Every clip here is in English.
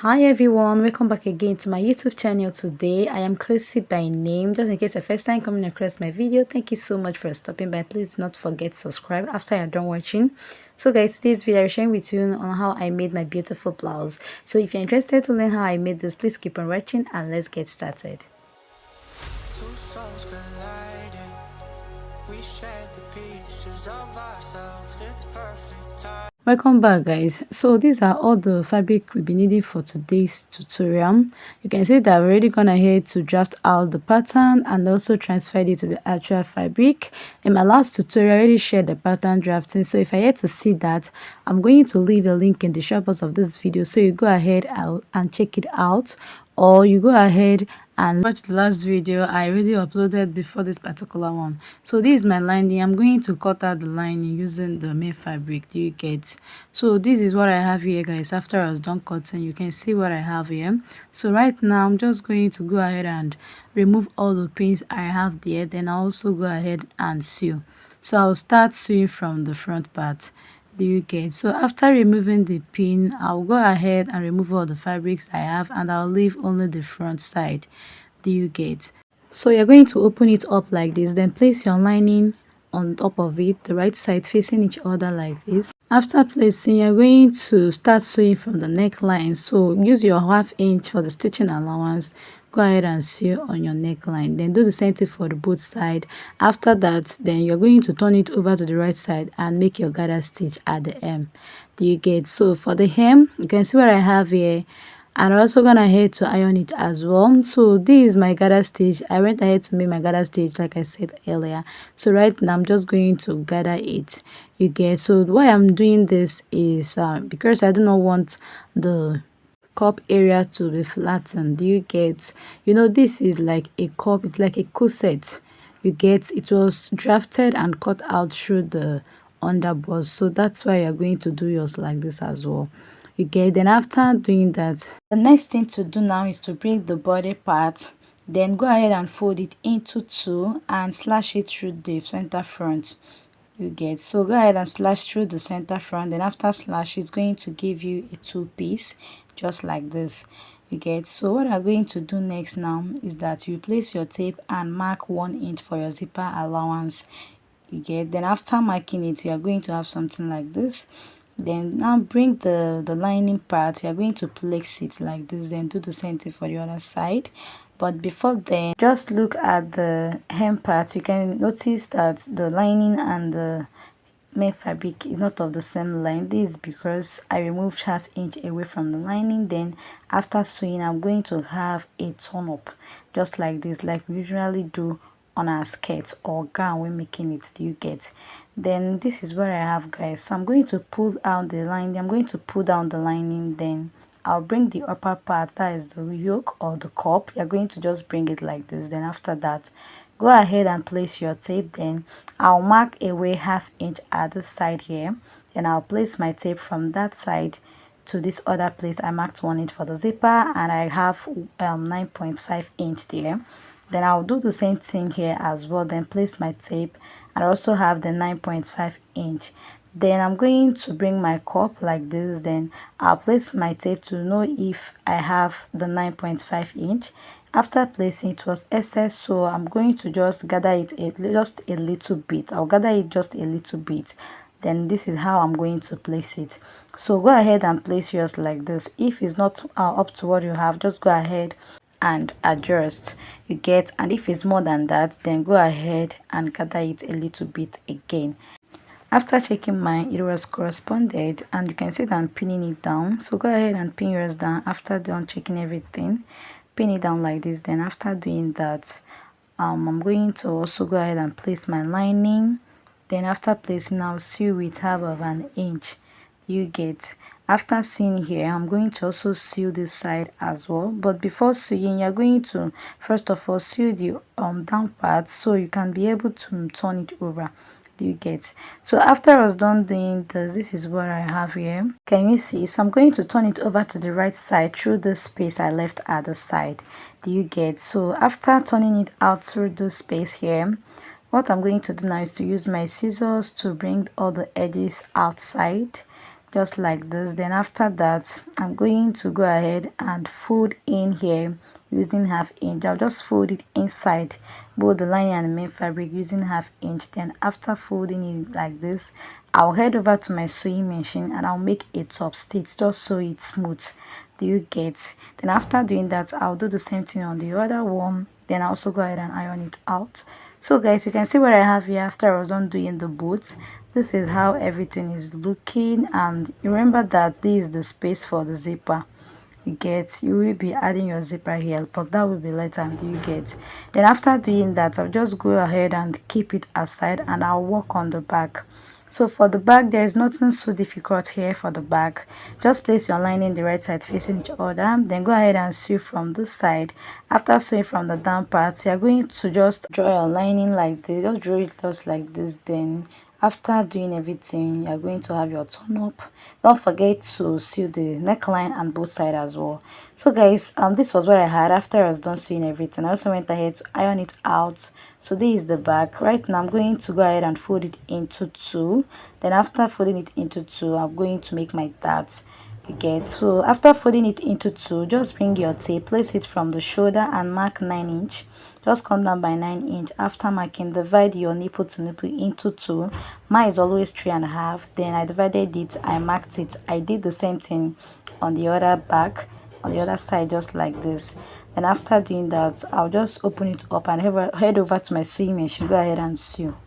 Hi everyone, welcome back again to my YouTube channel. Today I am Chrissy by name. Just in case the first time coming across my video, thank you so much for stopping by. Please do not forget to subscribe after you're done watching. So guys, today's video I'm sharing with you on how I made my beautiful blouse. So if you're interested to learn how I made this, please keep on watching and let's get started. Two souls colliding. We shared the pieces of ourselves. It's perfect time. Welcome back guys. So these are all the fabric we'll be needing for today's tutorial. You can see that I've already gone ahead to draft out the pattern and also transferred it to the actual fabric. In my last tutorial I already shared the pattern drafting, so if I yet to see that, I'm going to leave a link in the short box of this video so you go ahead and check it out, or you go ahead and watch the last video I already uploaded before this particular one. So this is my lining. I'm going to cut out the lining using the main fabric. Do you get? So this is what I have here guys. After I was done cutting, you can see what I have here. So right now I'm just going to go ahead and remove all the pins I have there. Then I'll also go ahead and sew. So I'll start sewing from the front part. Do you get? So after removing the pin, I'll go ahead and remove all the fabrics I have and I'll leave only the front side. Do you get? So you're going to open it up like this, then place your lining on top of it, the right side facing each other like this. After placing, you're going to start sewing from the neckline. So use your 1/2 inch for the stitching allowance. Go ahead and sew on your neckline, then do the same thing for the both side. After that, then you're going to turn it over to the right side and make your gather stitch at the hem. Do you get? So for the hem, you can see what I have here, and I'm also gonna ahead to iron it as well. So this is my gather stitch. I went ahead to make my gather stitch like I said earlier. So right now I'm just going to gather it. You get? So why I'm doing this is because I do not want the cup area to be flattened. Do you get? You know, this is like a cup, it's like a corset. You get? It was drafted and cut out through the underbust, so that's why you're going to do yours like this as well. You get? Then after doing that, the next thing to do now is to bring the body part, then go ahead and fold it into two and slash it through the center front. You get? So go ahead and slash through the center front, then after slash it's going to give you a two-piece just like this. You get? So what I'm going to do next now is that you place your tape and mark 1 inch for your zipper allowance. You get? Then after marking it, you are going to have something like this. Then now bring the lining part, you're going to place it like this, then do the same thing for the other side. But before then, just look at the hem part. You can notice that the lining and the main fabric is not of the same line. This is because I removed 1/2 inch away from the lining. Then after sewing, I'm going to have a turn up just like this, like we usually do on our skirt or gown when making it. Do you get? Then this is what I have guys. So I'm going to pull out the lining. I'm going to pull down the lining, then I'll bring the upper part, that is the yoke or the cup. You're going to just bring it like this. Then after that, go ahead and place your tape. Then I'll mark away 1/2 inch at the side here. Then I'll place my tape from that side to this other place. I marked 1 inch for the zipper and I have 9.5 inch there. Then I'll do the same thing here as well, then place my tape and also have the 9.5 inch. Then I'm going to bring my cup like this, then I'll place my tape to know if I have the 9.5 inch. After placing, it was excess, so I'm going to just gather it just a little bit. I'll gather it just a little bit. Then this is how I'm going to place it. So go ahead and place yours like this. If it's not up to what you have, just go ahead and adjust. You get? And if it's more than that, then go ahead and gather it a little bit again. After checking mine, it was corresponded, and you can see that I'm pinning it down. So go ahead and pin yours down after done checking everything. Pin it down like this. Then after doing that, I'm going to also go ahead and place my lining. Then after placing, I'll sew with 1/2 inch. You get? After sewing here, I'm going to also sew this side as well. But before sewing, you're going to first of all sew the down part so you can be able to turn it over. Do you get? So after I was done doing this is what I have here. Can you see? So I'm going to turn it over to the right side through the space I left at the side. Do you get? So after turning it out through the space here, what I'm going to do now is to use my scissors to bring all the edges outside just like this. Then after that, I'm going to go ahead and fold in here using half inch. I'll just fold it inside both the lining and the main fabric using half inch. Then after folding it like this, I'll head over to my sewing machine and I'll make a top stitch just so it's smooth. Do you get? Then after doing that, I'll do the same thing on the other one. Then I'll also go ahead and iron it out. So guys, you can see what I have here after I was done doing the boots. This is how everything is looking, and remember that this is the space for the zipper. You get, you will be adding your zipper here, but that will be later. Do you get? Then after doing that, I'll just go ahead and keep it aside and I'll work on the back. So for the back, there is nothing so difficult here for the back. Just place your lining the right side facing each other, then go ahead and sew from this side. After sewing from the down part, you are going to just draw your lining like this. Just draw it just like this. Then after doing everything, you are going to have your turn up. Don't forget to sew the neckline and both sides as well. So guys, this was what I had after I was done sewing everything. I also went ahead to iron it out. So this is the back. Right now I'm going to go ahead and fold it into two. Then after folding it into two, I'm going to make my darts. You get? So after folding it into two, just bring your tape, place it from the shoulder and mark 9 inch. Just come down by 9 inch. After marking, divide your nipple to nipple into two. Mine is always 3.5. Then I divided it, I marked it. I did the same thing on the other back, on the other side, just like this. Then after doing that, I'll just open it up and head over to my sewing machine. Go ahead and sew.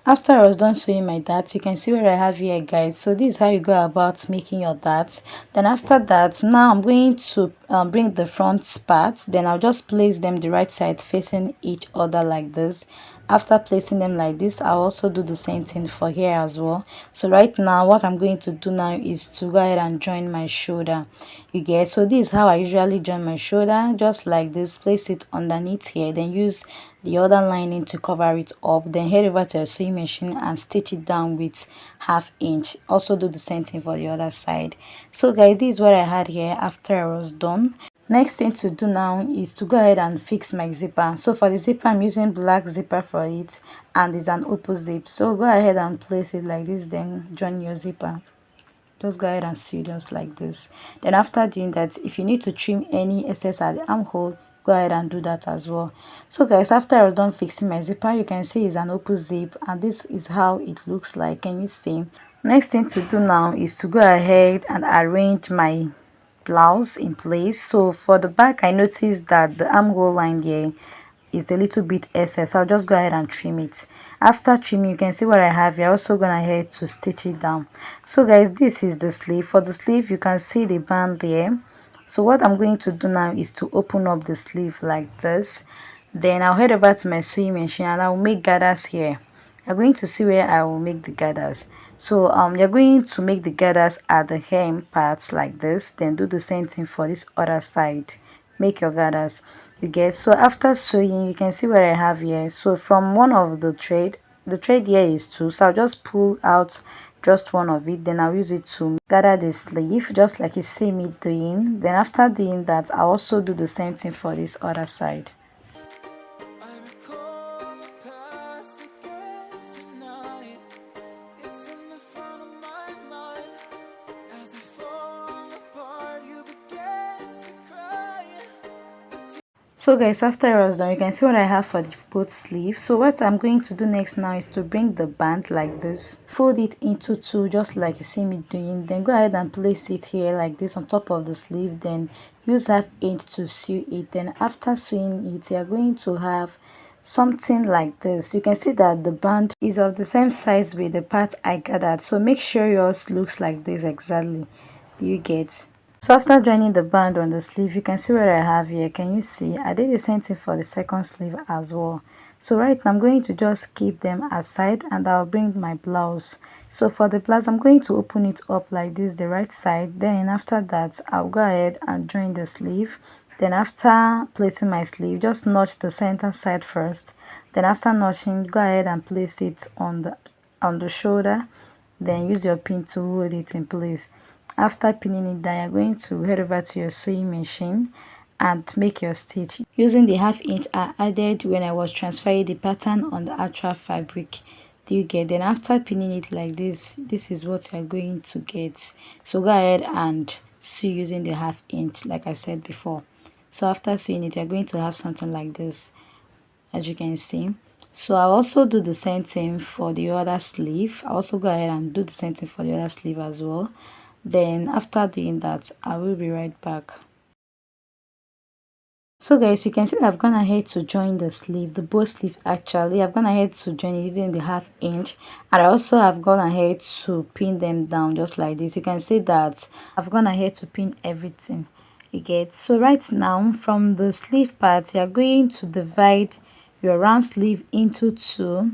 After I was done sewing my darts, you can see what I have here, guys. So this is how you go about making your darts. Then after that, now I'm going to bring the front part. Then I'll just place them the right side facing each other like this. After placing them like this, I'll also do the same thing for here as well. So right now, what I'm going to do now is to go ahead and join my shoulder. You get? So this is how I usually join my shoulder, just like this. Place it underneath here, then use the other lining to cover it up, then head over to a sewing machine and stitch it down with half inch. Also do the same thing for the other side. So guys, this is what I had here after I was done. Next thing to do now is to go ahead and fix my zipper. So for the zipper, I'm using black zipper for it, and it's an open zip. So go ahead and place it like this, then join your zipper. Just go ahead and sew just like this. Then after doing that, if you need to trim any excess at the armhole, go ahead and do that as well. So guys, after I was done fixing my zipper, you can see it's an open zip, and this is how it looks like. Can you see? Next thing to do now is to go ahead and arrange my blouse in place. So for the back, I noticed that the armhole line here is a little bit excess. So I'll just go ahead and trim it. After trimming, you can see what I have here. Also gonna head to stitch it down. So guys, this is the sleeve. For the sleeve, you can see the band there. So what I'm going to do now is to open up the sleeve like this. Then I'll head over to my sewing machine and I'll make gathers here. You're going to see where I will make the gathers. So you're going to make the gathers at the hem parts like this. Then do the same thing for this other side. Make your gathers. You get? So after sewing, you can see what I have here. So from one of the thread here is two. So I'll just pull out just one of it, then I'll use it to gather the sleeve just like you see me doing. Then after doing that, I'll also do the same thing for this other side. So guys, after I was done, you can see what I have for the both sleeves. So what I'm going to do next now is to bring the band like this, fold it into two just like you see me doing, then go ahead and place it here like this on top of the sleeve, then use half inch to sew it. Then after sewing it, you're going to have something like this. You can see that the band is of the same size with the part I gathered, so make sure yours looks like this exactly. Do you get? So after joining the band on the sleeve, you can see what I have here. Can you see? I did the same thing for the second sleeve as well. So right now I'm going to just keep them aside and I'll bring my blouse. So for the blouse, I'm going to open it up like this, the right side. Then after that, I'll go ahead and join the sleeve. Then after placing my sleeve, just notch the center side first. Then after notching, go ahead and place it on the shoulder. Then use your pin to hold it in place. After pinning it down, you're going to head over to your sewing machine and make your stitch using the half inch I added when I was transferring the pattern on the actual fabric. Do you get? Then after pinning it like this is what you're going to get. So go ahead and sew using the 1/2 inch like I said before. So after sewing it, you're going to have something like this, as you can see. So I'll also do the same thing for the other sleeve. I'll also go ahead and do the same thing for the other sleeve as well. Then after doing that, I will be right back. So guys, you can see that I've gone ahead to join the sleeve, the bow sleeve actually. I've gone ahead to join it using the 1/2 inch, and I also have gone ahead to pin them down just like this. You can see that I've gone ahead to pin everything. You get? So right now from the sleeve part, you are going to divide your round sleeve into two.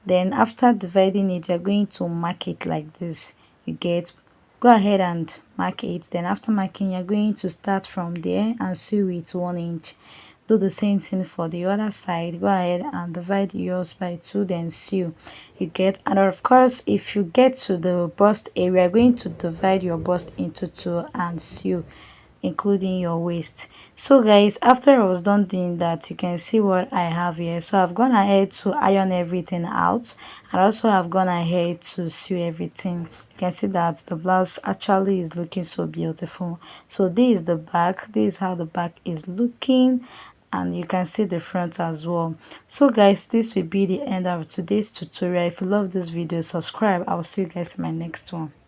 Then after dividing it, you're going to mark it like this. You get? Go ahead and mark it. Then after marking, you're going to start from there and sew it 1 inch. Do the same thing for the other side. Go ahead and divide yours by 2, then sew. You get? And of course, if you get to the bust area, you're going to divide your bust into 2 and sew, including your waist. So guys, after I was done doing that, you can see what I have here. So I've gone ahead to iron everything out, and also I've gone ahead to sew everything. You can see that the blouse actually is looking so beautiful. So this is the back. This is how the back is looking, and you can see the front as well. So guys, this will be the end of today's tutorial. If you love this video, subscribe. I'll see you guys in my next one.